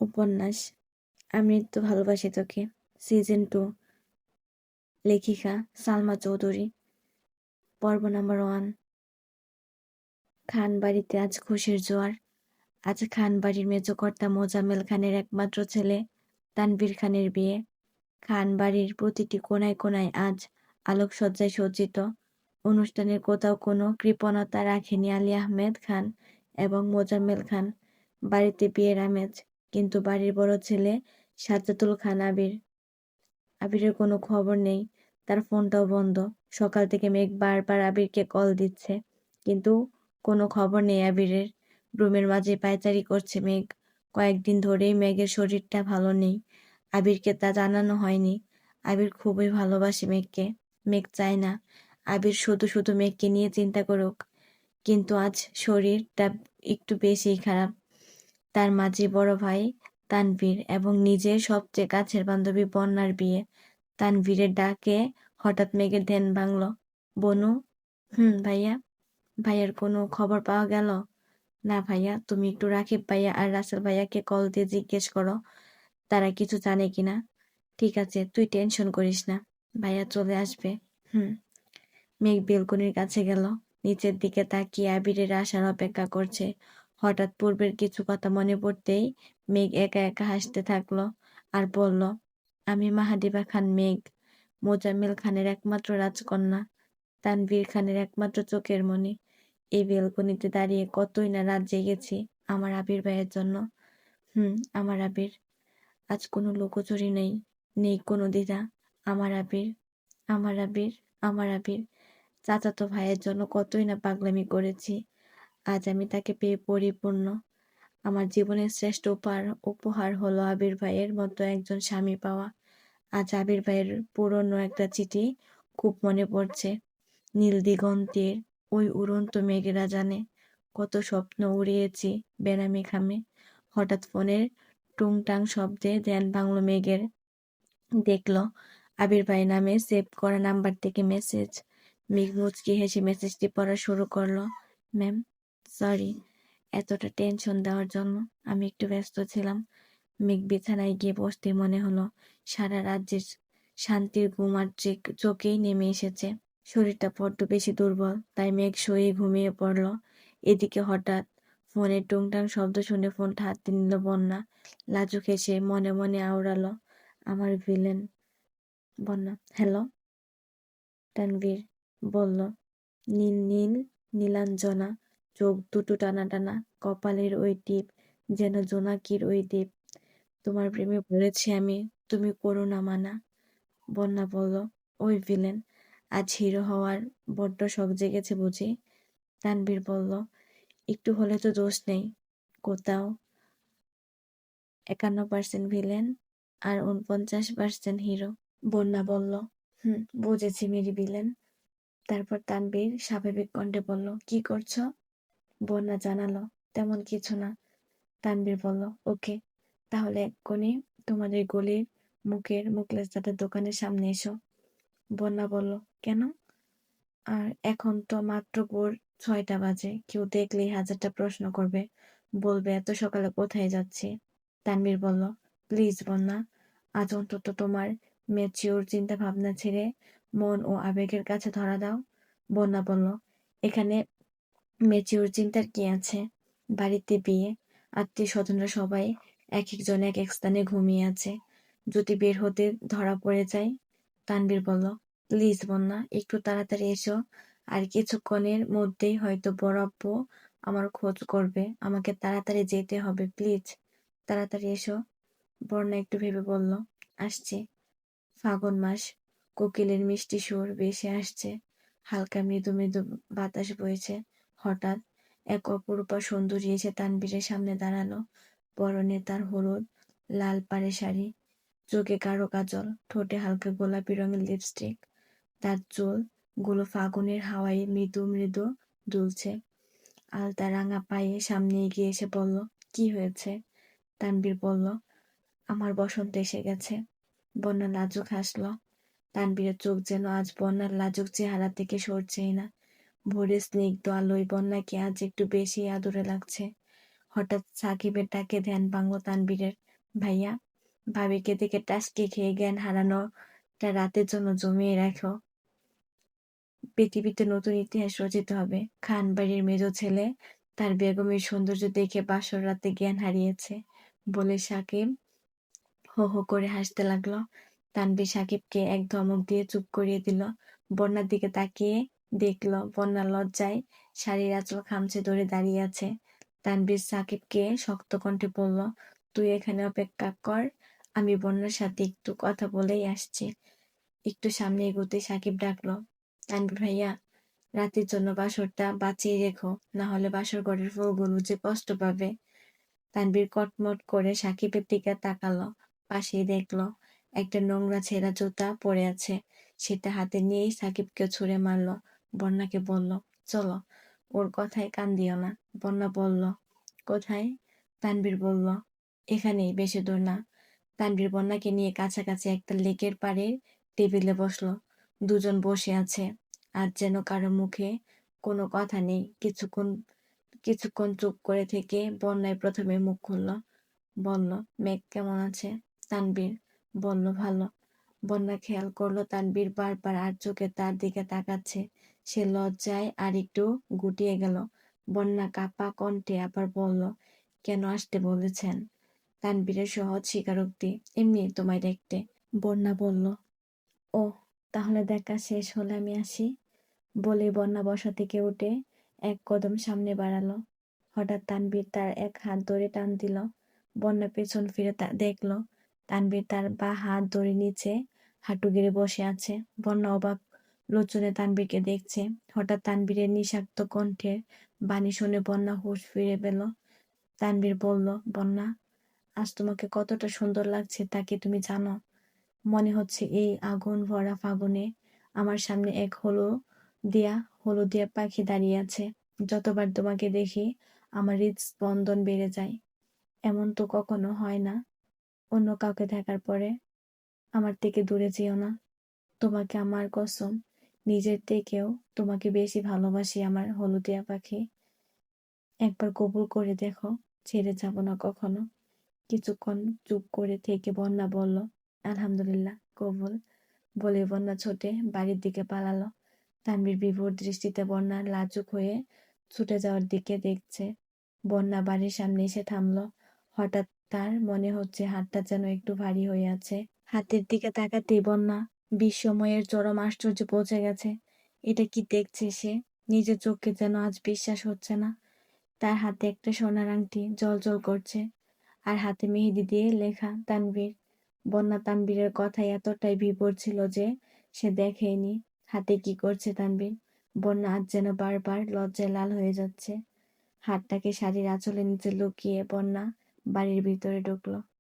উপন্যাস আমি তো ভালোবাসি তোকে, সিজন 2, লেখিকা সালমা চৌধুরী। পর্ব নাম্বার 1। খান বাড়িতে আজ খুশির জোয়ার। আজ খান বাড়ির মেজকর্তা মোজাম্মেল খানের একমাত্র ছেলে তানভীর খানের বিয়ে। খান বাড়ির প্রতিটি কোণায় কোণায় আজ আলোকসজ্জায় সজ্জিত। অনুষ্ঠানের কোথাও কোনো কৃপণতা রাখেনি আলী আহমেদ খান এবং মোজাম্মেল খান। বাড়িতে বিয়ের আমেজ, কিন্তু বাড়ির বড় ছেলে সাজ্জাদুল খান আবিরের কোনো খবর নেই। তার ফোনটাও বন্ধ। সকাল থেকে মেঘ বারবার আবিরকে কল দিচ্ছে, কিন্তু কোনো খবর নেই আবিরের। রুমের মাঝে পায়চারি করছে মেঘ। কয়েকদিন ধরেই মেঘের শরীরটা ভালো নেই। আবিরকে তা জানানো হয়নি। আবির খুবই ভালোবাসে মেঘকে। মেঘ চায় না আবির শুধু শুধু মেঘকে নিয়ে চিন্তা করুক, কিন্তু আজ শরীরটা একটু বেশিই খারাপ। তার মাঝে বড় ভাই তানভীর এবং নিজের সবচেয়ে কাছের বান্ধবী বন্যার বিয়ে। তানভীরের ডাকে হঠাৎ মেঘের ধ্যান ভাঙল। বনু? ভাইয়া। ভাইয়ার কোনো খবর পাওয়া গেল? না ভাইয়া, তুমি একটু রাকিব ভাইয়া আর রাসেল ভাইয়াকে কল দিয়ে জিজ্ঞেস করো তারা কিছু জানে কিনা। ঠিক আছে, তুই টেনশন করিস না, ভাইয়া চলে আসবে। মেঘ বেলকনির কাছে গেল। নিচের দিকে তাকিয়ে আবিরের আসার অপেক্ষা করছে। হঠাৎ পূর্বের কিছু কথা মনে পড়তেই মেঘ একা একা হাসতে থাকলো আর বলল, আমি মাহাদিবা খান মেঘ, মোজাম্মেল খানের একমাত্র রাজকন্যা, তানভীর খানের একমাত্র চোখের মণি। এই বেলকনিতে দাঁড়িয়ে কতই না রাত জেগেছি আমার আবির ভাইয়ের জন্য। আমার আবির। আজ কোনো লুকোচুরি নেই, নেই কোনো দ্বিধা। আমার আবির, আমার আবির, আমার আবির। চাচাতো ভাইয়ের জন্য কতই না পাগলামি করেছি। আজ আমি তাকে পেয়ে পরিপূর্ণ। আমার জীবনের শ্রেষ্ঠ উপহার হলো আবির ভাইয়ের মতো একজন স্বামী পাওয়া। আজ আবির ভাইয়ের পুরনো একটা চিঠি খুব মনে পড়ছে। নীল দিগন্তের ওই উড়ন্ত মেঘেরা জানে কত স্বপ্ন উড়িয়েছি বেনামি খামে। হঠাৎ ফোনের টুংটাং শব্দে ধ্যান ভাঙল মেঘের। দেখল আবির ভাই নামে সেভ করা নাম্বার থেকে মেসেজ। মেঘ মুচকি হেসে মেসেজটি পড়া শুরু করলো। ম্যাম, সরি এতটা টেনশন দেওয়ার জন্য, আমি একটু ব্যস্ত ছিলাম। মেঘ বিছানায় গিয়ে বসতে মনে হলো সারা রাজ্যের শান্তির ঘুম আর চোখেই নেমে এসেছে। শরীরটা বড্ড বেশি দুর্বল, তাই মেঘ শুয়ে ঘুমিয়ে পড়ল। এদিকে হঠাৎ ফোনের টুংটাং শব্দ শুনে ফোনটা হাতে নিল বন্যা। লাজুক হেসে মনে মনে আওড়ালো, আমার ভিলেন। বন্যা, হ্যালো। তানভীর বলল, নীল নীল নীলাঞ্জনা, চোখ দুটো টানা টানা, কপালের ওই টিপ যেন জোনাকির ওই দ্বীপ। তোমার প্রেমে পড়েছি আমি, তুমি করো না মানা। বন্যা বলল, ওই ভিলেন, আজ হিরো হওয়ার বড্ড শখ জেগেছে বুঝি? তানভীর বলল, একটু হলে তো দোষ নেই, কোথাও 51% ভিলেন আর 49% হিরো। বন্যা বলল, বুঝেছি মেরি ভিলেন। তারপর তানভীর স্বাভাবিক কণ্ঠে বলল, কি করছো? বন্যা জানালো, তেমন কিছু না। তানভীর বলল, ওকে, তাহলে এক্ষুনি তোমাদের গলির মুখলেস দাদার দোকানের সামনে এসো। বন্যা বলল, কেন? আর এখন তো মাত্র ভোর 6টা বাজে, কেউ দেখলেই 1000টা প্রশ্ন করবে, বলবে এত সকালে কোথায় যাচ্ছি। তানভীর বলল, প্লিজ বন্যা, আজ অন্তত তোমার ম্যাচিওর চিন্তা ভাবনা ছেড়ে মন ও আবেগের কাছে ধরা দাও। বন্যা বলল, এখানে ম্যাচিওর চিন্তার কি আছে? বাড়িতে বিয়ে, আত্মীয় স্বজনরা সবাই এক একজন এক এক স্থানে ঘুমিয়ে আছে, যদি বের হতে ধরা পড়ে যায়। তানভীর বলল, প্লিজ বন্যা, একটু তাড়াতাড়ি এসো, আর কিছুক্ষণের মধ্যেই হয়তো বড় আব্বু আমার খোঁজ করবে, আমাকে তাড়াতাড়ি যেতে হবে, প্লিজ তাড়াতাড়ি এসো। বন্যা একটু ভেবে বলল, আসছি। ফাগুন মাস, কোকিলের মিষ্টি সুর ভেসে আসছে, হালকা মৃদু মৃদু বাতাস বইছে। হঠাৎ এক অপরূপা সুন্দরী এসে তানভীরের সামনে দাঁড়ালো। পরনে তার হলুদ লাল পাড়ে শাড়ি, চোখে গাঢ় কাজল, ঠোঁটে হালকা গোলাপি রঙের লিপস্টিক। তার চুল গুলো ফাগুনের হাওয়ায় মৃদু মৃদু দুলছে। আলতা রাঙা পায়ে সামনে এগিয়ে এসে বলল, কি হয়েছে? তানভীর বলল, আমার বসন্ত এসে গেছে। বন্যা লাজুক হাসল। তানভীরের চোখ যেন আজ বন্যার লাজুক চেহারা থেকে সরছেই না। ভোরের স্নিগ্ধ আলোয় বন্যাকে আজ একটু বেশি আদুরে লাগছে। হঠাৎ সাকিবের ডাকে ধ্যান ভাঙল তানবীরের। ভাইয়া, ভাবিকে দেখে টাসকে খেয়ে জ্ঞান হারানোটা রাতের জন্য জমিয়ে রাখো। পৃথিবীতে নতুন ইতিহাস রচিত হবে। খান বাড়ির মেজ ছেলে তার বেগমের সৌন্দর্য দেখে বাসর রাতে জ্ঞান হারিয়েছে বলে সাকিব হো হো করে হাসতে লাগলো। তানভীর সাকিবকে এক ধমক দিয়ে চুপ করিয়ে দিল। বন্যার দিকে তাকিয়ে দেখল বন্যা লজ্জায় শাড়ির আঁচল খামচে ধরে দাঁড়িয়ে আছে। তানভীর সাকিবকে শক্ত কণ্ঠে বলল, তুই এখানে অপেক্ষা কর, আমি বন্যার সাথে একটু কথা বলেই আসছি। একটু সামনে এগোতে সাকিব ডাকলো, তানভীর ভাইয়া, রাতের জন্য বাসরটা বাঁচিয়ে রেখো, না হলে বাসর ঘরের ফুলগুলো যে কষ্ট পাবে। তানভীর কটমট করে সাকিবের দিকে তাকালো। পাশেই দেখলো একটা নোংরা ছেঁড়া জুতা পড়ে আছে। সেটা হাতে নিয়েই সাকিবকে ছুঁড়ে মারল। বন্যাকে বলল, চলো, ওর কথায় কান দিও না। বন্যা বলল, কোথায়? তানভীর বলল, এখানেই, বেশি দূর না। তানভীর বন্যাকে নিয়ে কাছাকাছি একটা লেকের পাড়ে টেবিলে বসলো। দুজন বসে আছে, আর যেন কারো মুখে কোনো কথা নেই। কিছুক্ষণ চুপ করে থেকে বন্যায় প্রথমে মুখ খুলল। বলল, মেঘ কেমন আছে? তানভীর বলল, ভালো। বন্যা খেয়াল করলো তানভীর বারবার আর চোখে তার দিকে তাকাচ্ছে। সে লজ্জায় আর একটু গুটিয়ে গেল। বন্যা কাঁপা কণ্ঠে আবার বলল, কেন আসতে বলেছেন? তানভীরের সহজ স্বীকারোক্তি, এমনি তোমায় দেখতে। বন্যা বলল, ও, তাহলে দেখা শেষ হলে আমি আসি। বলে বন্যা বসা থেকে উঠে এক কদম সামনে বাড়ালো। হঠাৎ তানভীর তার এক হাত ধরে টান দিল। বন্যা পেছন ফিরে দেখলো তানভীর তার বাঁ হাত ধরে নিচে হাঁটু গেড়ে বসে আছে। বন্যা অবাক লোচনে তানভীরকে দেখছে। হঠাৎ তানভীরের নিষাক্ত কণ্ঠের বাণী শুনে বন্যা হুঁশ ফিরে পেল। তানভীর বলল, বন্যা, আজ তোমাকে কতটা সুন্দর লাগছে তা কি তুমি জানো? মনে হচ্ছে এই আগুন ভরা ফাগুনে আমার সামনে এক হলুদিয়া পাখি দাঁড়িয়ে আছে। যতবার তোমাকে দেখি আমার হৃদস্পন্দন বেড়ে যায়। এমন তো কখনো হয় না অন্য কাউকে দেখার পরে। আমার থেকে দূরে যেও না। তোমাকে আমার কসম, নিজের থেকেও তোমাকে বেশি ভালোবাসি আমার হলুদিয়া পাখি। একবার কবুল করে দেখো, ছেড়ে যাব না কখনো। কিছুক্ষণ চুপ করে থেকে বন্যা বলল, আলহামদুলিল্লাহ, কবুল। বলে বন্যা ছোটে বাড়ির দিকে পালালো। তানভীর বিভোর দৃষ্টিতে বন্যার লাজুক হয়ে ছুটে যাওয়ার দিকে দেখছে। বন্যা বাড়ির সামনে এসে থামলো। হঠাৎ তার মনে হচ্ছে হাতটা যেন একটু ভারী হয়ে আছে। হাতের দিকে তাকাতেই বন্যা বিস্ময়ের চরম আশ্চর্য পৌঁছে গেছে। এটা কি দেখছে সে? নিজের চোখকে যেন আজ বিশ্বাস হচ্ছে না। তার হাতে একটা সোনার আংটি জ্বলজ্বল করছে, আর হাতে মেহেদি দিয়ে লেখা তানভীর। বন্যা তানভীরের কথায় এতটাই বিভোর ছিল যে সে দেখেনি হাতে কি করছে তানভীর। বন্যা আজ যেন বারবার লজ্জায় লাল হয়ে যাচ্ছে। হাতটাকে শাড়ির আঁচলের নিচে লুকিয়ে বন্যা বাড়ির ভিতরে ঢুকলো।